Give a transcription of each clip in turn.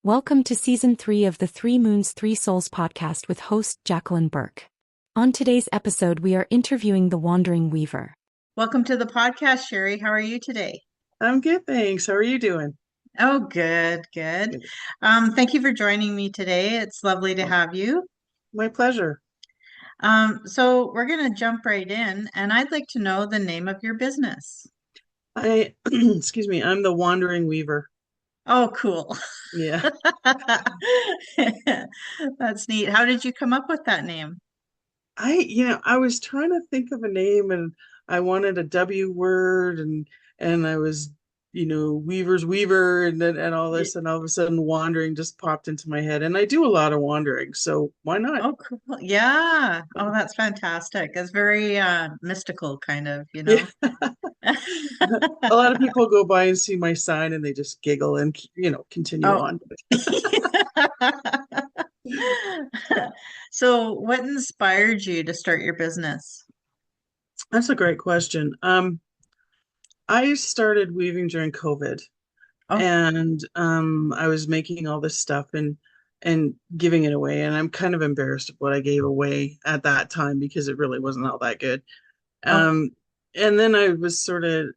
Welcome to Season 3 of the Three Moons, Three Souls podcast with host Jacqueline Burke. On today's episode, we are interviewing the Wandering Weaver. Welcome to the podcast, Sherry. How are you today? I'm good, thanks. How are you doing? Oh, good, good. Good. Thank you for joining me today. It's lovely to Oh, have you. my pleasure. So we're going to jump right in, and I'd like to know the name of your business. Excuse me, I'm the Wandering Weaver. Oh, cool. Yeah. That's neat. How did you come up with that name? I was trying to think of a name and I wanted a W word and I was, Weaver's Weaver and all Y- this and all of a sudden wandering just popped into my head. And I do a lot of wandering, so why not? Oh, cool. Yeah. Oh, that's fantastic. It's very mystical, kind of, you Yeah. know. A lot of people go by and see my sign and they just giggle and continue Oh. on. So, what inspired you to start your business? That's a great question. I started weaving during COVID, Oh, and I was making all this stuff and giving it away, and I'm kind of embarrassed of what I gave away at that time because it really wasn't all that good. oh, Um, and then I was sort of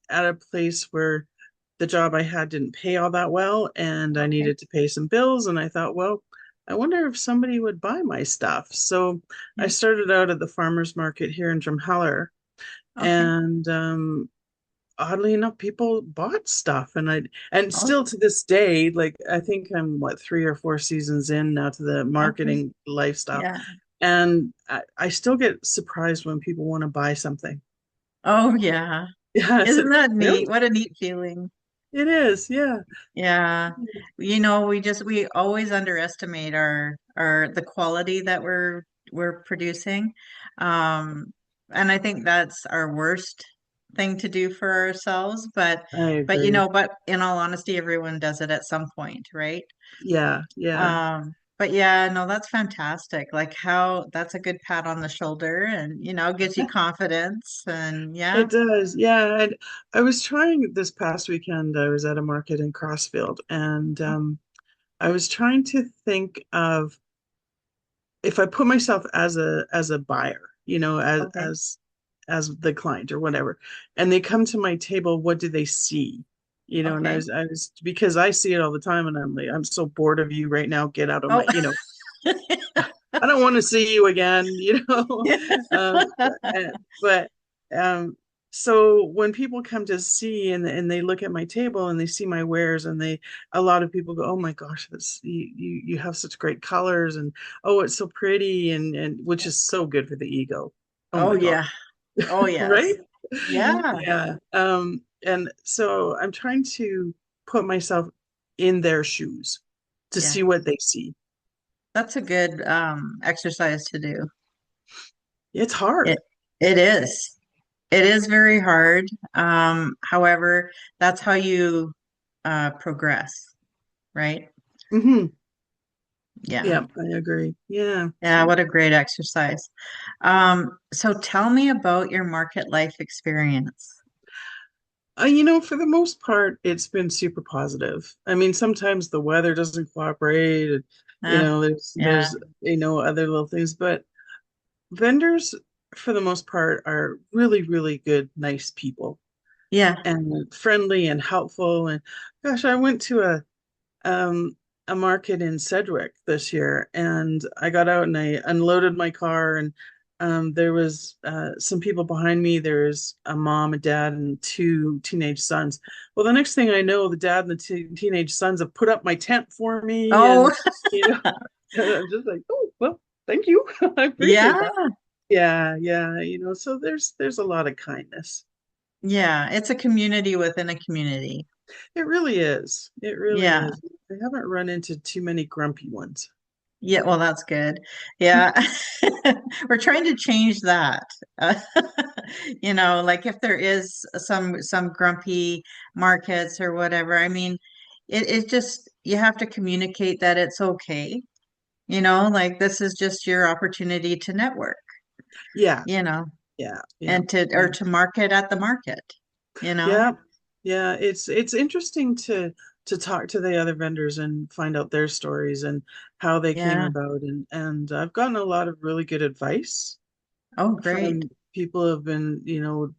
at a place where the job I had didn't pay all that well, and I okay. needed to pay some bills, and I thought, well, I wonder if somebody would buy my stuff. So I Yeah. started out at the farmers market here in Drumheller, Okay. and oddly enough, people bought stuff, and Oh, still to this day, like I think I'm what 3 or 4 seasons in now to the okay. marketing lifestyle, Yeah. and I still get surprised when people want to buy something. Oh, yeah. Yes, Isn't that really, neat? What a neat feeling. it is. Yeah, Yeah. We always underestimate our the quality that we're producing. Um, and I think that's our worst thing to do for ourselves, I but agree. but in all honesty, everyone does it at some point, right? Yeah, yeah. But yeah, no, that's fantastic. Like how that's a good pat on the shoulder and gives you confidence and yeah. It does. Yeah, and I was trying this past weekend. I was at a market in Crossfield, and I was trying to think of if I put myself as a buyer, Okay. as the client or whatever, and they come to my table, what do they see? And Okay. I was because I see it all the time, and I'm like, I'm so bored of you right now. Get out of Oh. I don't want to see you again, Um, but um, so when people come to see and they look at my table and they see my wares and a lot of people go, oh my gosh, you have such great colors and oh it's so pretty and which is so good for the ego. Oh Oh my God. yeah. Oh yes. Right? Yeah. Yeah. And so I'm trying to put myself in their shoes to Yeah. see what they see. That's a good exercise to do. It's It hard. it is. It is very hard. However, that's how you progress, right? Hmm. Yeah. Yeah, I agree. Yeah. Yeah, what a great exercise. So tell me about your market life experience. For the most part, it's been super positive. I mean, sometimes the weather doesn't cooperate, and Uh, yeah. there's other little things, but vendors, for the most part, are really, really good, nice people Yeah. and friendly and helpful. And gosh, I went to um a market in Sedgwick this year, and I got out and I unloaded my car, and there was some people behind me. There's a mom, a dad, and two teenage sons. Well, the next thing I know, the dad and the teenage sons have put up my tent for me, Oh, and you know, and I'm just like, oh well, thank you, I appreciate yeah. that. Yeah, yeah, so there's a lot of kindness. Yeah. It's a community within a community. It really is. It really Yeah. is. I haven't run into too many grumpy ones. Yeah, well, that's good. Yeah. We're trying to change that. Uh, like if there is some grumpy markets or whatever, I mean, it just you have to communicate that it's okay. Like this is just your opportunity to network, Yeah, you know, yeah, yeah, and to or yeah, to market at the market, you know? yeah, yeah. It's interesting to talk to the other vendors and find out their stories and how they came Yeah. about. And I've gotten a lot of really good advice Oh, great. from people who have been,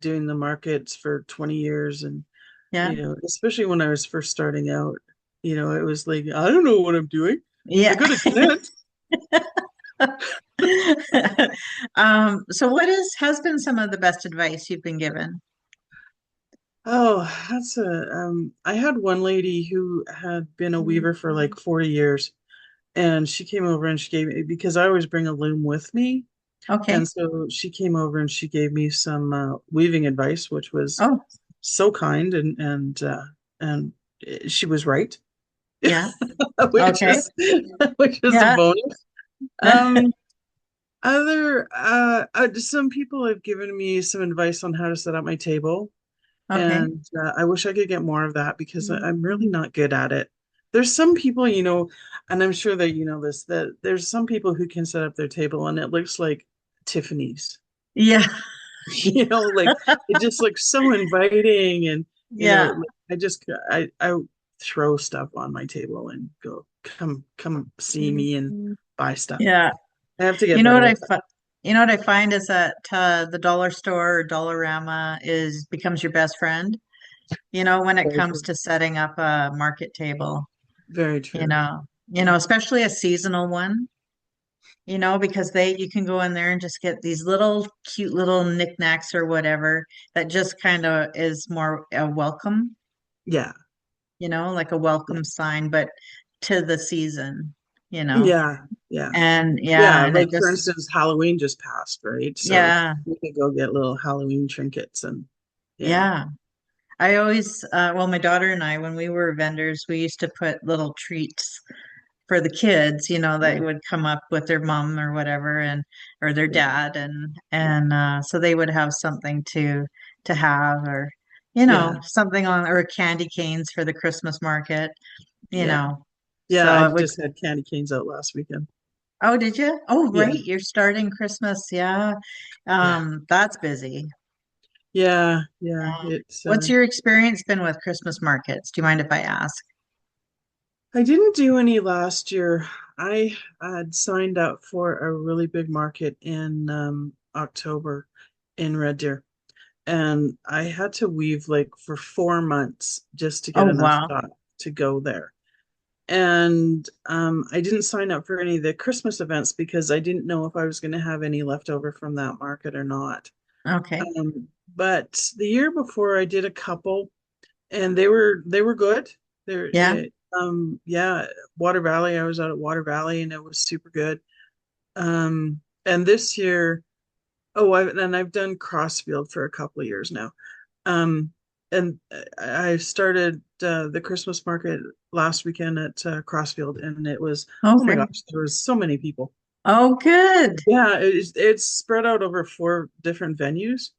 doing the markets for 20 years. And, Yeah. especially when I was first starting out, it was like, I don't know what I'm doing. I Yeah. got a tent. So has been some of the best advice you've been given? Oh, I had one lady who had been a weaver for like 40 years, and she came over and she gave me, because I always bring a loom with me. And Okay. so she came over and she gave me some weaving advice, which was Oh, so kind, and she was right, yeah. which Okay. is which is a Yeah. bonus. Um, some people have given me some advice on how to set up my table, Okay. and I wish I could get more of that because I'm really not good at it. There's some people, and I'm sure that you know this, that there's some people who can set up their table and it looks like Tiffany's. Yeah. Like it just looks so inviting, and Yeah. like, I throw stuff on my table and go, come see me and buy stuff. Yeah. I have to You get know what better I at that. fi- you know what I find is that the dollar store or Dollarama is becomes your best friend, when it Very comes true. to setting up a market table, Very true. especially a seasonal one, because you can go in there and just get these little cute little knickknacks or whatever that just kind of is more a welcome, Yeah. like a welcome sign, but to the season, you know. Yeah. Yeah. And yeah, Yeah. and it Like for just instance, Halloween just passed, right? So yeah, we could go get little Halloween trinkets and yeah. yeah. I always, well, my daughter and I, when we were vendors, we used to put little treats for the kids, that would come up with their mom or whatever, and or their Yeah. dad, and so they would have something to have, or Yeah. something on, or candy canes for the Christmas market, you Yeah. know. Yeah. So I it would. just had candy canes out last weekend. Oh, did you? Oh, Yeah. right, you're starting Christmas, yeah. Yeah. That's busy. Yeah. Yeah. Yeah. What's your It's experience been with Christmas markets? Do you mind if I ask? I didn't do any last year. I had signed up for a really big market in October in Red Deer, and I had to weave like for 4 months just to get Oh, enough wow. stock to go there. And I didn't sign up for any of the Christmas events because I didn't know if I was going to have any left over from that market or not. Okay. But the year before, I did a couple, and they were good. Yeah. Yeah, Water Valley. I was out at Water Valley, and it was super good. And this year, and I've done Crossfield for a couple of years now. Um, and I started the Christmas market last weekend at Crossfield, and it was, Oh, oh my great. gosh, there was so many people. Oh, good. Yeah, it's spread out over four different venues,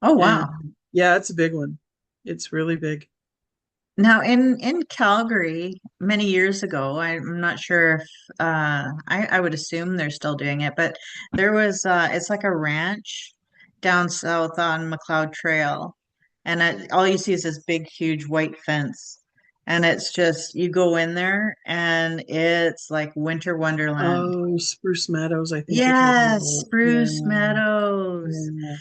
Oh, and wow. yeah, it's a big one. It's really big. Now, in Calgary, many years ago, I'm not sure if I would assume they're still doing it, but there was it's like a ranch down south on McLeod Trail, and all you see is this big, huge white fence, and it's just you go in there, and it's like winter wonderland. Oh, Spruce Meadows, I think you're talking Yes, about. Spruce Yeah, Meadows. yeah.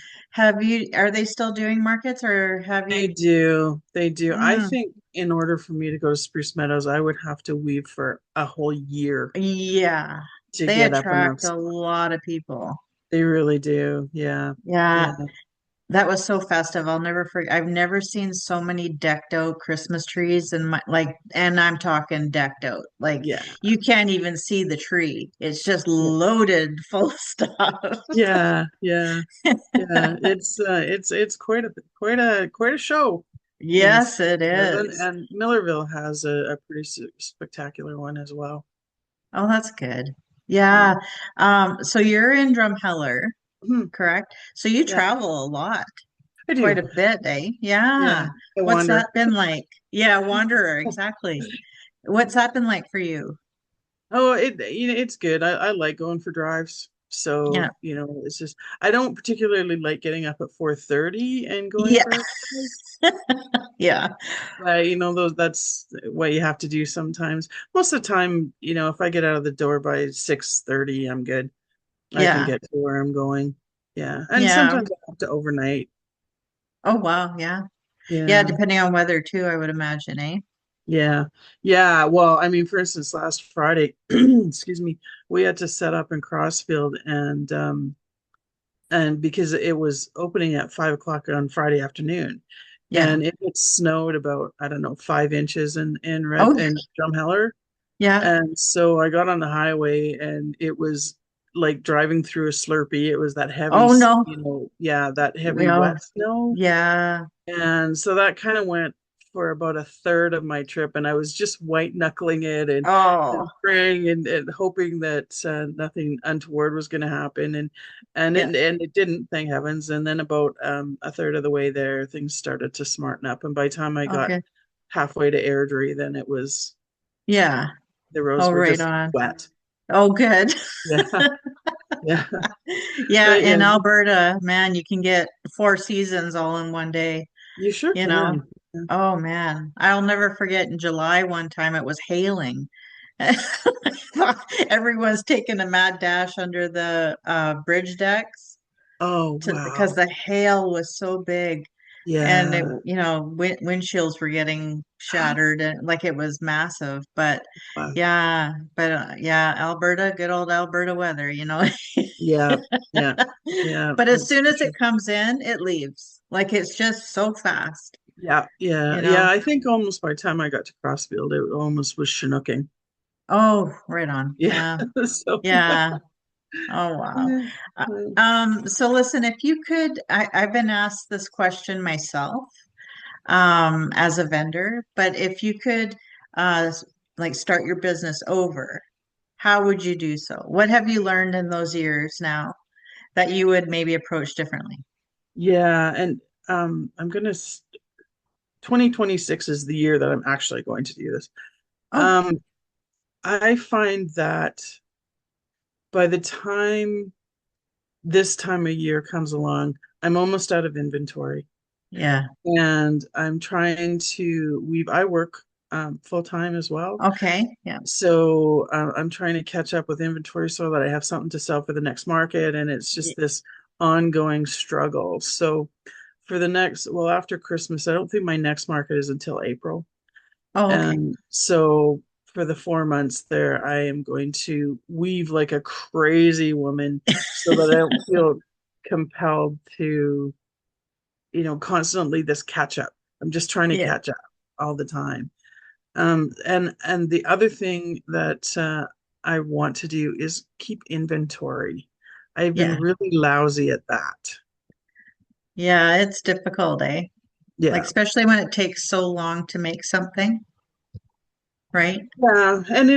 Are they still doing markets, or have They you? do. They do. I Mm, think in order for me to go to Spruce Meadows, I would have to weave for a whole year yeah, to they get up enough attract a stock. lot of people. They really do. Yeah. Yeah, Yeah. that was so festive. I'll never forget. I've never seen so many decked out Christmas trees in my and I'm talking decked out. Like Yeah. you can't even see the tree. It's just Yeah. loaded full of stuff. Yeah. Yeah. Yeah. It's quite a show in Yes, Spruce it Meadows. is. And Millerville has a pretty spectacular one as well. Oh, that's good. Yeah. Yeah. So you're in Drumheller, Mhm. correct? So you Yeah. travel a lot, I quite do. a bit, eh? Yeah. Yeah. I What's wander. that been like? Yeah, wanderer, exactly. What's that been like for you? Oh, it's good. I like going for drives. So, Yeah. it's just I don't particularly like getting up at 4:30 and going Yeah. for a drive. Yeah. But that's what you have to do sometimes. Most of the time, if I get out of the door by 6:30, I'm good. I can Yeah. get to where I'm going. Yeah. And Yeah. sometimes I have to overnight. Oh, wow. Yeah. Yeah. Yeah. Depending on weather too, I would imagine, eh? Yeah. Yeah. Well, I mean, for instance, last Friday, excuse me, we had to set up in Crossfield and because it was opening at 5 o'clock on Friday afternoon. Yeah. And it had snowed about, I don't know, 5 inches Oh, in Drumheller. yeah. And so I got on the highway and it was like driving through a Slurpee. It was that heavy, Oh, no. yeah, that heavy Oh, wet snow. yeah. And so that kind of went for about a third of my trip. And I was just white knuckling it Oh, and praying and hoping that nothing untoward was going to happen. yeah. And it didn't, thank heavens. And then about a third of the way there, things started to smarten up. And by the time I got Okay. halfway to Airdrie, then Yeah. the roads Oh, were right just on. wet. Oh, good. Yeah. Yeah. Yeah. But yeah, In Alberta, man, you can get four seasons all in one day, you sure you know. can. Yeah. Oh, man. I'll never forget in July one time it was hailing. Everyone's taking a mad dash under the bridge decks Oh, because wow. the hail was so big. And Yeah. windshields were getting shattered and like it was massive. But Wow. yeah, yeah, Alberta, good old Alberta weather. Yeah. Yeah. Yeah. But as That's soon for as sure. it comes in, it leaves. Like it's just so fast, Yeah. Yeah. you Yeah. know. I think almost by the time I got to Crossfield, it almost was Chinooking. Oh, right on. Yeah. Yeah. So, yeah. Yeah. Oh, wow. Yeah. So listen, if you could, I've been asked this question myself, as a vendor, but if you could, like start your business over, how would you do so? What have you learned in those years now that you would maybe approach differently? Yeah. And I'm gonna 2026 is the year that I'm actually going to do this. Oh, Um, I find that by the time this time of year comes along, I'm almost out of inventory. yeah. And I'm trying to weave. I work full time as well. Okay. Yeah. So I'm trying to catch up with inventory so that I have something to sell for the next market. And it's just this ongoing struggle. So well, after Christmas, I don't think my next market is until April. Oh, okay. And so for the 4 months there, I am going to weave like a crazy woman so that I don't feel compelled to, constantly this catch up. I'm just trying to Yeah. catch up all the time. And the other thing that I want to do is keep inventory. I've been Yeah. really lousy at that. Yeah. It's difficult, eh? Like, Yeah. especially when it takes so long to make something, right? Yeah. And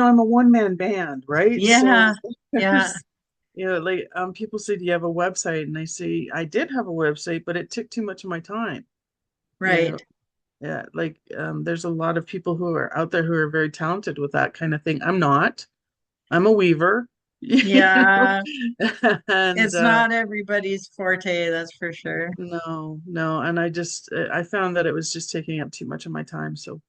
I'm a one-man band, right? So Yeah. Yeah. there's, like people say, do you have a website? And I say, I did have a website, but it took too much of my time. You know, Right. yeah, like there's a lot of people who are out there who are very talented with that kind of thing. I'm not. I'm a weaver. Yeah. And It's not everybody's forte, that's for sure. no, no, and I found that it was just taking up too much of my time. So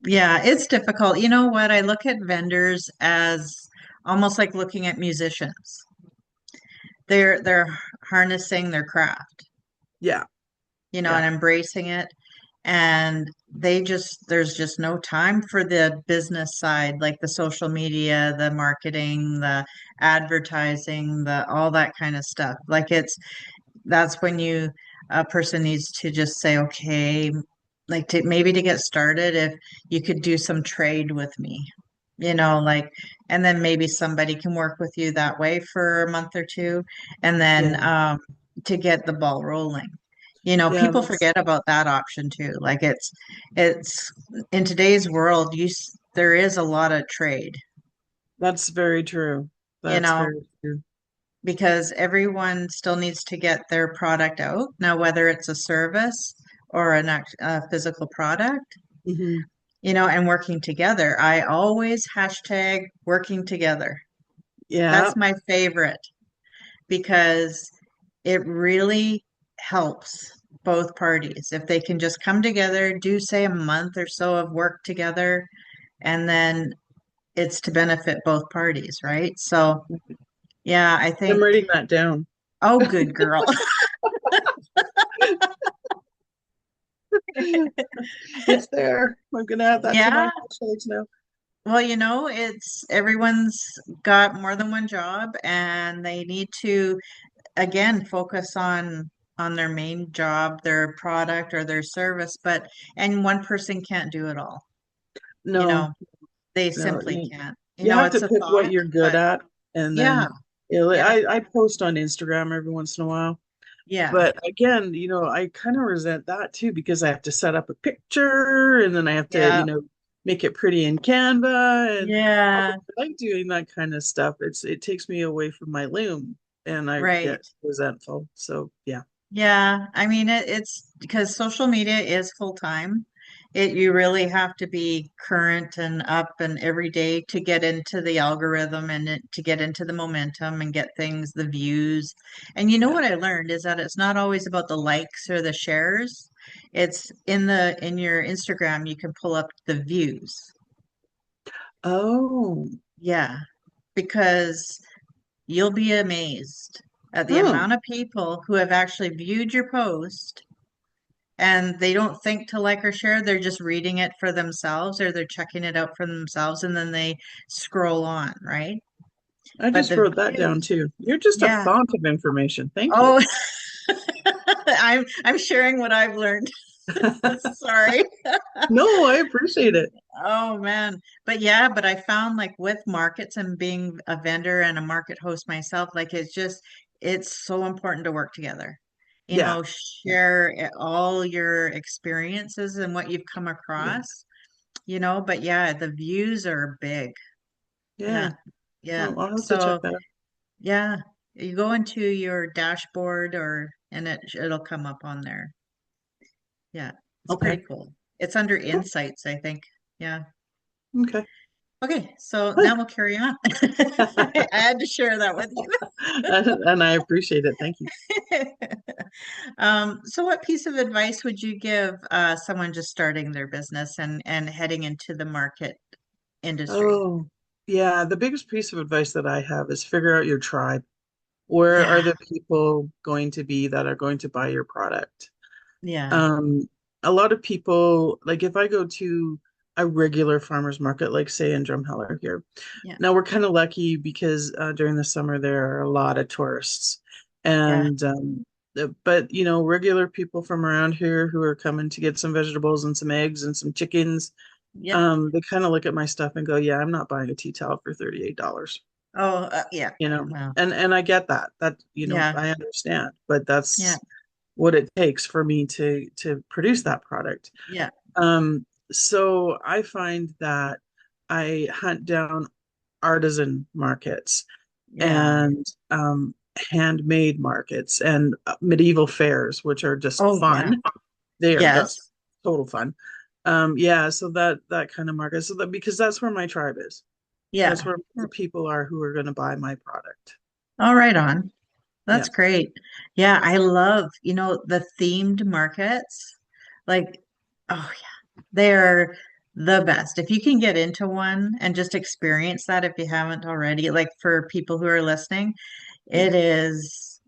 Yeah, it's difficult. You know what? I look at vendors as almost like looking at musicians. They're harnessing their craft, yeah, and yeah, embracing it. And there's just no time for the business side, like the social media, the marketing, the advertising, the all that kind of stuff. Like that's when a person needs to just say, okay, like to get started, if you could do some trade with me, like, and then maybe somebody can work with you that way for a month or two, and then yeah, to get the ball rolling. yeah. People forget about that option too. Like it's in today's world, there is a lot of trade, That's very true. you That's know, very true. because everyone still needs to get their product out. Now, whether it's a service or a physical product, Hmm. and working together. I always hashtag working together. Yeah. That's my favorite because it really helps both parties if they can just come together, do say a month or so of work together, and then it's to benefit both parties, right? So, yeah, I I'm think, writing that down. oh, good girl. It's there. I'm gonna add that to my Yeah, hashtags now. well, it's everyone's got more than one job and they need to again focus on their main job, their product or their service, but and one person can't do it all. You No, know, they no, simply can't. you have to It's a pick what thought, you're good but at, and yeah, then yeah, I post on Instagram every once in a while. yeah, But again, I kind of resent that too because I have to set up a picture and then I have to, yeah, make it pretty in Canva and although yeah, I like doing that kind of stuff. It takes me away from my loom and I right. get resentful. So yeah. Yeah, I mean it's because social media is full time. You really have to be current and up and every day to get into the algorithm and to get into the momentum and get things, the views. And you know Yeah. what I learned is that it's not always about the likes or the shares. It's in your Instagram, you can pull up the views. Oh. Yeah, because you'll be amazed at the Oh. amount of people who have actually viewed your post and they don't think to like or share. They're just reading it for themselves or they're checking it out for themselves and then they scroll on, right? I But just the wrote that down views, too. You're just a yeah. font of information. Thank you. Oh, I'm sharing what I've learned. Sorry. No, I appreciate it. Oh man. But yeah, but I found like with markets and being a vendor and a market host myself, like it's so important to work together. Yeah. Yeah. Share all your experiences and what you've come Yeah. across, but yeah, the views are big. Yeah. Yeah. Yeah. Oh, I'll have to check So that out. yeah, you go into your dashboard and it'll come up on there. Yeah. It's Okay. pretty cool. It's under Cool. insights, I think. Yeah. Okay. Okay, so now we'll carry on. I had to share that with you. And I appreciate it. Thank you. So what piece of advice would you give someone just starting their business and heading into the market industry? Oh, yeah. The biggest piece of advice that I have is figure out your tribe. Where are Yeah, the people going to be that are going to buy your product? yeah, Um, a lot of people, like if I go to a regular farmer's market, like say in Drumheller here, yeah, now we're kind of lucky because during the summer there are a lot of tourists. yeah, And but regular people from around here who are coming to get some vegetables and some eggs and some chickens, yeah. they kind of look at my stuff and go, yeah, I'm not buying a tea towel for $38. Oh, yeah. Wow. And I get that Yeah, I understand, but yeah, that's what it takes for me to produce that product. yeah, So I find that I hunt down artisan markets yeah. and handmade markets and medieval fairs, which are just Oh, yeah. fun. They are just Yes. total fun. Yeah, so that kind of market, so that because that's where my tribe is. That's Yeah. where the people are who are going to buy my product. All right on. Yeah. That's great. Yeah, I love, the themed markets. Like, oh yeah, they're the best. If you can get into one and just experience that if you haven't already, like for people who are listening, Yeah. it is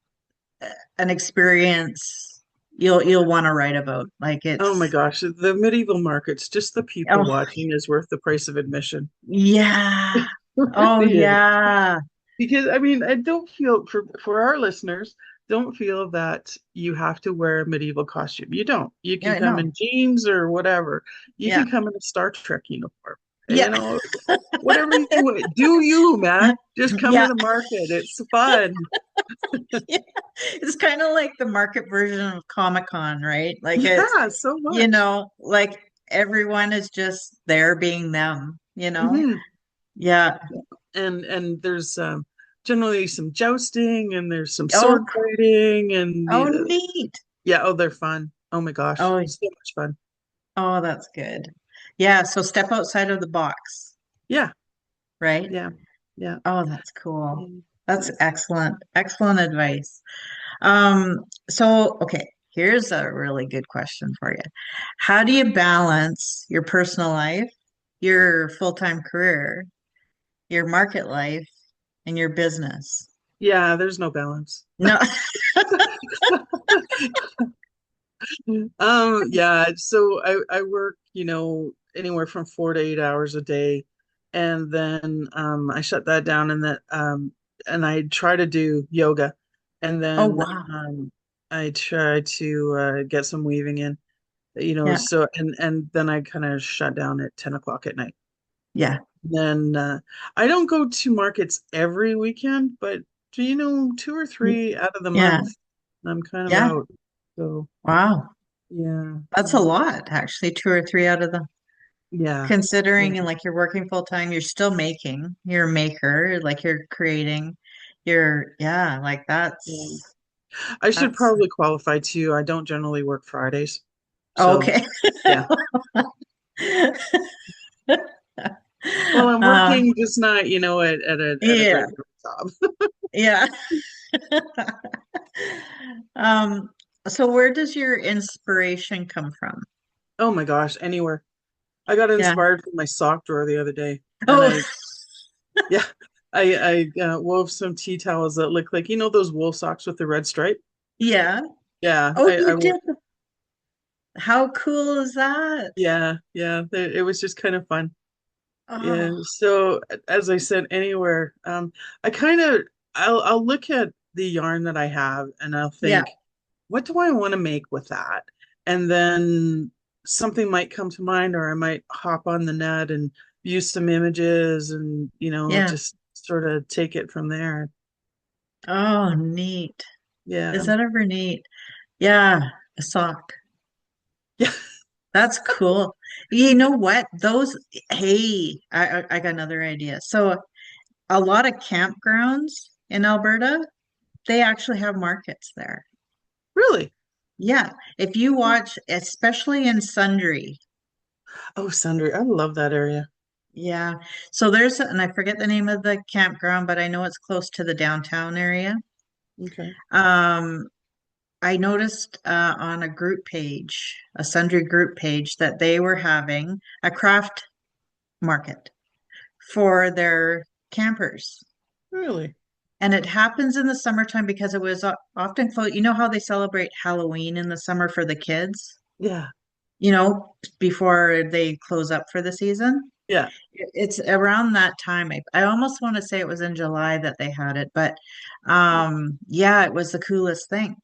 an experience you'll want to write about. Like Oh my it's gosh, the medieval markets, just the people oh watching is worth the price of admission. yeah. It Oh really is. yeah. Because I mean, I don't feel for our listeners, don't feel that you have to wear a medieval costume. You don't. You can Yeah, come no. in jeans or whatever. You Yeah. can come in a Star Trek uniform. Yeah. You know, whatever you want. Do you, man. Just come to Yeah. the market. It's fun. Yeah. It's kind of like the market version of Comic-Con, right? Like it's, Yeah, so much. like everyone is just there being them. Hmm. Yeah. And there's generally some jousting and there's some Oh, sword fighting and oh, neat. yeah, oh, they're fun. Oh my gosh, Oh, so much fun. oh, that's good. Yeah. So step outside of the box, Yeah, right? yeah. Yeah. Oh, that's cool. Mm, That's yeah. excellent. Excellent advice. So okay, here's a really good question for you. How do you balance your personal life, your full-time career, your market life, and your business? Yeah, there's no balance. No. Yeah, so I work, anywhere from 4 to 8 hours a day, and then I shut that down, and I try to do yoga, and Oh, then wow. I try to get some weaving in, Yeah. so and then I kind of shut down at 10 o'clock at night. Yeah. Then I don't go to markets every weekend, but 2 or 3 out of the Yeah. month, I'm kind of Yeah. out. So Wow. yeah, That's a yeah, lot, actually, two or three out of the yeah, yeah, considering and like you're working full time, you're still making, you're a maker, like you're creating, yeah, like yeah. I should that's probably qualify too. I don't generally work Fridays, so okay. yeah. Well, I'm Uh, working just not, at a yeah, regular job. yeah. Um, so where does your inspiration come from? Oh my gosh, anywhere. I got Yeah. inspired from my sock drawer the other day, and Oh, yeah, I wove some tea towels that look like those wool socks with the red stripe. yeah. Yeah, Oh, you did. How cool is that? yeah, yeah. It was just kind of fun. Oh, Yeah. So as I said, anywhere. I kind of I'll look at the yarn that I have and I'll yeah, think, what do I want to make with that? And then something might come to mind, or I might hop on the net and view some images and yeah. just sort of take it from there. Oh, neat. Is Yeah. that ever neat? Yeah, a sock. Yeah. That's cool. You know what? Hey, I got another idea. So a lot of campgrounds in Alberta, they actually have markets there. Really? Yeah. If you watch, especially in Sundre, Oh, Sundry. I love that area. yeah. And I forget the name of the campground, but I know it's close to the downtown area. Okay. Um, I noticed on a group page, a Sundre group page, that they were having a craft market for their campers. Really? And it happens in the summertime because it was often close. You know how they celebrate Halloween in the summer for the kids, Yeah. you know, before they close up for the season? Yeah. It's around that time. I almost want to say it was in July that they had it, but yeah, it was the coolest thing.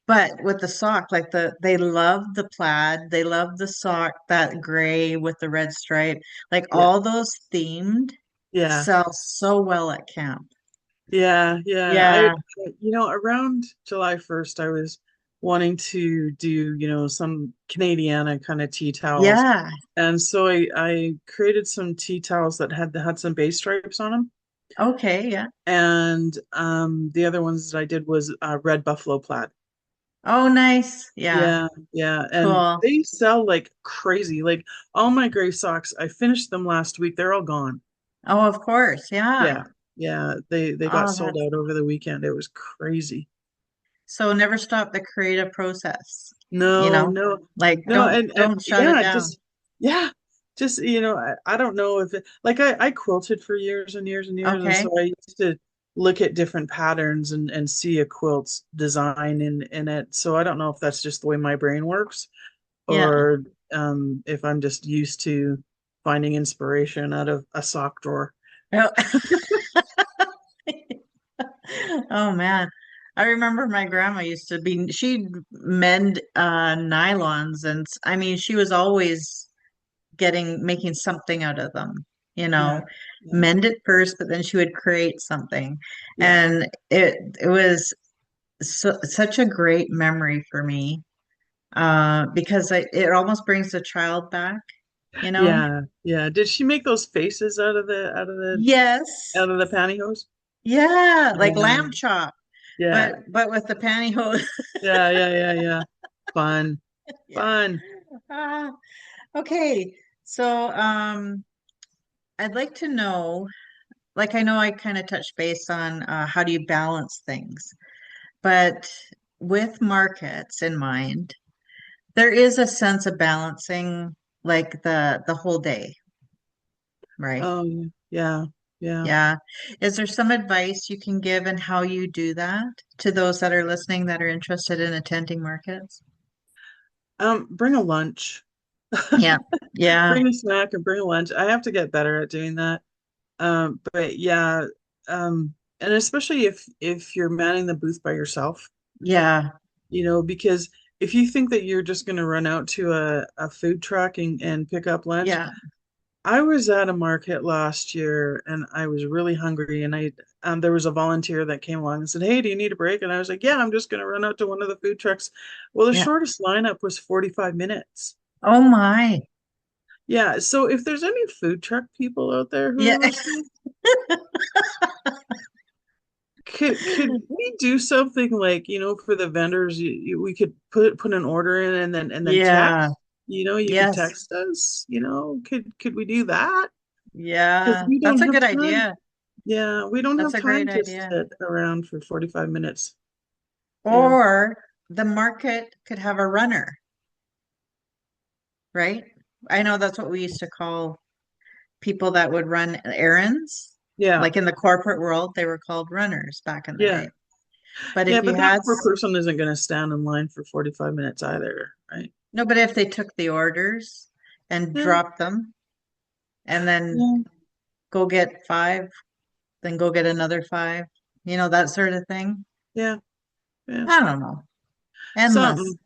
But with the sock, like they love the plaid, they love the sock, that gray with the red stripe, like Yeah. all those themed Yeah. sell so well at camp. Yeah, yeah. Yeah, Around July 1st, I was wanting to do, some Canadiana kind of tea towels. yeah. And so I created some tea towels that had some base stripes on them. Okay, yeah. And the other ones that I did was red buffalo plaid. Oh, nice. Yeah, Yeah, yeah. And cool. they sell like crazy. Like all my gray socks, I finished them last week. They're all gone. Oh, of course. Yeah. Yeah, yeah. They got Oh, sold that's out over the weekend. It was crazy. so never stop the creative process, you No, know? no, Like no, don't shut it yeah, down. yeah, just I don't know if like I quilted for years and years and years, and Okay. so I used to look at different patterns and see a quilt's design in it. So I don't know if that's just the way my brain works, Yeah. or if I'm just used to finding inspiration out of a sock drawer. Oh, oh man. I remember my grandma used to be, she'd mend nylons and I mean, she was always making something out of them, you Yeah, know, yeah, mend it first, but then she would create something. yeah, And it was such a great memory for me because it almost brings the child back, you know? yeah, yeah. Did she make those faces Yes. out of the pantyhose? Yeah, like Yeah, lamb chop, yeah. but with the pantyhose. Yeah, yeah, yeah, yeah. Fun, Yeah. fun. Ah, okay. So, I'd like to know, like I know I kind of touched base on how do you balance things, but with markets in mind, there is a sense of balancing like the whole day, right? Oh, yeah, yeah. Yeah. Is there some advice you can give in how you do that to those that are listening that are interested in attending markets? Bring a lunch. Yeah. Yeah. Bring a snack and bring a lunch. I have to get better at doing that. But yeah, and especially if you're manning the booth by yourself, Yeah. because if you think that you're just going to run out to a food truck and pick up lunch. Yeah. I was at a market last year and I was really hungry, and I there was a volunteer that came along and said, "Hey, do you need a break?" And I was like, "Yeah, I'm just going to run out to one of the food trucks." Well, the Yeah. shortest lineup was 45 minutes. Oh my. Yeah, so if there's any food truck people out there who Yeah. are listening, could we do something like, for the vendors, we could put an order in and then Yeah. text, you could Yes. text us, could we do that? Because Yeah. we That's don't a have good time. idea. Yeah, we don't That's have a great time to idea. sit around for 45 minutes. Yeah. Or the market could have a runner, right? I know that's what we used to call people that would run errands. Yeah. Like in the corporate world, they were called runners back in the Yeah. day. But Yeah, if but you that had, poor person isn't going to stand in line for 45 minutes either, right? no, but if they took the orders and Yeah. dropped them and then Yeah. go get five, then go get another five, that sort of thing. Yeah. Yeah. I don't know. Endless. Something.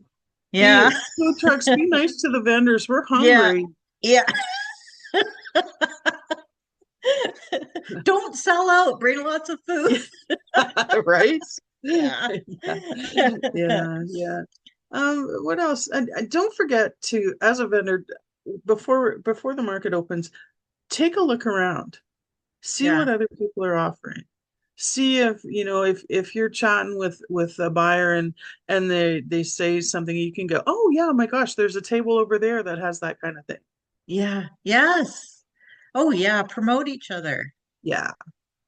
Yeah. Food trucks, be nice to the vendors. We're Yeah. hungry. Yeah. Don't sell out. Bring lots of food. Yeah. Right? Yeah. Yeah. Yeah. Yeah. What else? And don't forget to, as a vendor, before the market opens, take a look around. See Yeah. what other people are offering. See if you're chatting with a buyer and they say something, you can go, oh yeah, my gosh, there's a table over there that has that kind of thing. Yeah. Yes. Oh, yeah. Promote each other. Yeah.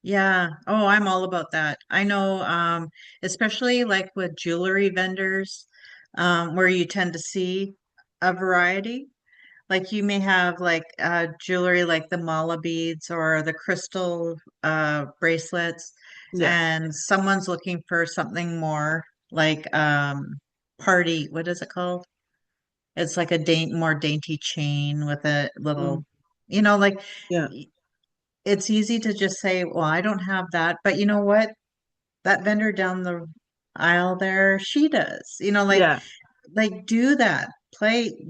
Yeah. Oh, I'm all about that. I know, especially like with jewelry vendors, where you tend to see a variety. Like you may have like jewelry like the mala beads or the crystal bracelets, Yeah. and someone's looking for something more like party, what is it called? It's like a more dainty chain with a little, Mm, like yeah. it's easy to just say, well, I don't have that, but you know what? That vendor down the aisle there, she does. Yeah. Do that.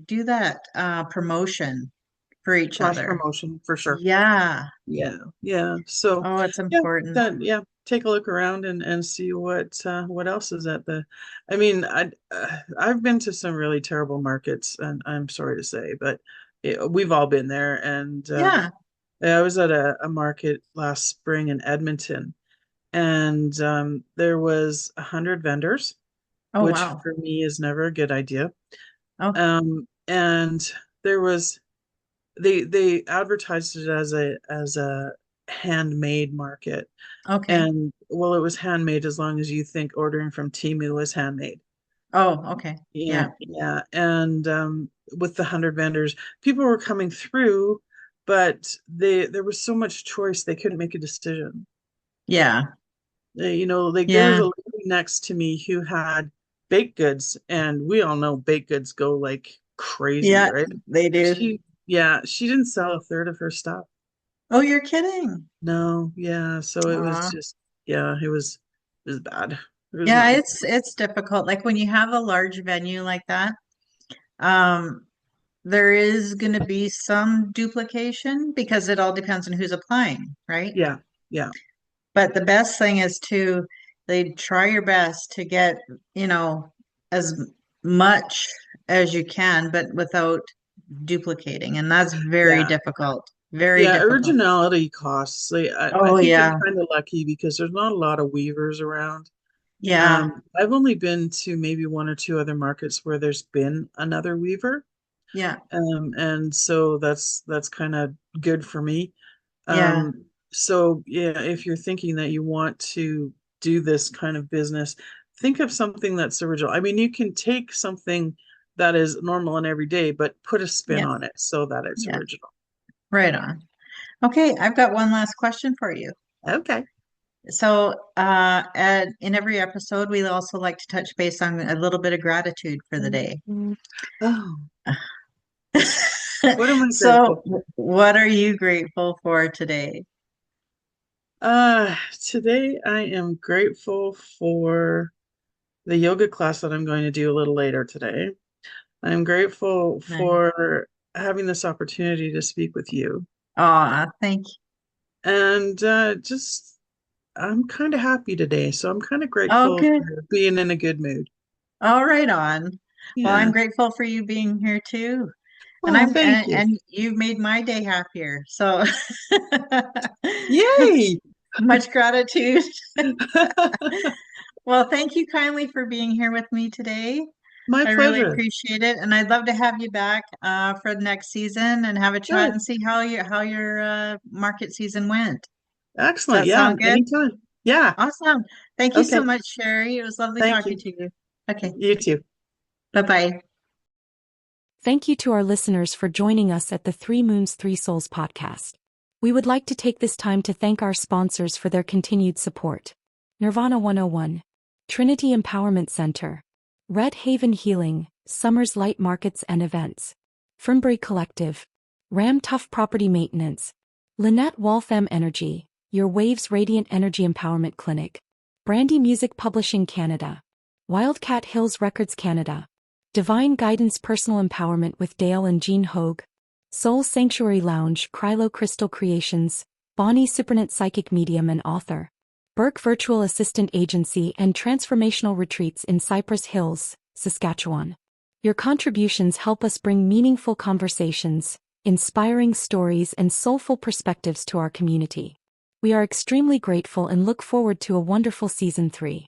Do that promotion for each Cross other. promotion for sure. Yeah. Yeah. Yeah. So Oh, it's yeah, important. take a look around and see what else is at the. I mean, I've been to some really terrible markets, and I'm sorry to say, but we've all been there. And Yeah. I was at a market last spring in Edmonton, and there was 100 vendors, Oh, which wow. for me is never a good idea. Oh, And there was they advertised it as a handmade market, okay. and well, it was handmade as long as you think ordering from Temu was handmade. Oh, okay. Yeah, Yeah. yeah, and with the 100 vendors, people were coming through, but there was so much choice they couldn't make a decision. Yeah. Like there was Yeah. a lady next to me who had baked goods, and we all know baked goods go like crazy, Yeah, right? they do. She didn't sell a third of her stuff. Oh, you're kidding. No, yeah, so it was Aw. just, yeah, it was bad. It was Yeah, not it's difficult. Like when you have a large venue like that, um, there is going to be some duplication because it all depends on who's applying, right? Yeah, yeah, But the best thing is to they try your best to get, you know, as much as you can, but without duplicating. And that's very yeah, difficult. Very yeah. difficult. Originality costs. Like, I Oh think I'm yeah. kind of lucky because there's not a lot of weavers around. Yeah. I've only been to maybe one or two other markets where there's been another weaver. Yeah. And so that's kind of good for me. Yeah. Um, So yeah, if you're thinking that you want to do this kind of business, think of something that's original. I mean, you can take something that is normal and everyday, but put a spin Yeah, on it so that it's yeah, original. right on. Okay, I've got one last question for you. Okay. So, in every episode, we also like to touch base on a little bit of gratitude for the day. Oh, what am I So, grateful what are you grateful for today? Today I am grateful for the yoga class that I'm going to do a little later today. I'm grateful Nice. for having this opportunity to speak with you. Aw, thank you. And just, I'm kind of happy today. So I'm kind of Oh, grateful good. for being in a good mood. All right on. Well, I'm Yeah. grateful for you being here too. And Oh, thank you. and you've made my day happier. So Yay. much gratitude. Well, thank you kindly for being here with me today. My I really pleasure. appreciate it, and I'd love to have you back for the next season and have a chat Good. and see how your market season went. Does Excellent. that Yeah. sound good? Anytime. Yeah. Awesome. Thank you so Okay. much, Sherry. It was lovely Thank talking you. to you. Okay. You too. Bye-bye. Thank you to our listeners for joining us at the Three Moons, Three Souls podcast. We would like to take this time to thank our sponsors for their continued support. Nirvana 101, Trinity Empowerment Center, Red Haven Healing, Summers Light Markets and Events, Fernbury Collective, Ram Tough Property Maintenance, Lynette Waltham Energy, Your Waves Radiant Energy Empowerment Clinic, Brandy Music Publishing Canada, Wildcat Hills Records Canada, Divine Guidance Personal Empowerment with Dale and Jean Hogue, Soul Sanctuary Lounge, Krylo Crystal Creations, Bonnie Cypriot Psychic Medium and Author, Burke Virtual Assistant Agency and Transformational Retreats in Cypress Hills, Saskatchewan. Your contributions help us bring meaningful conversations, inspiring stories and soulful perspectives to our community. We are extremely grateful and look forward to a wonderful Season 3.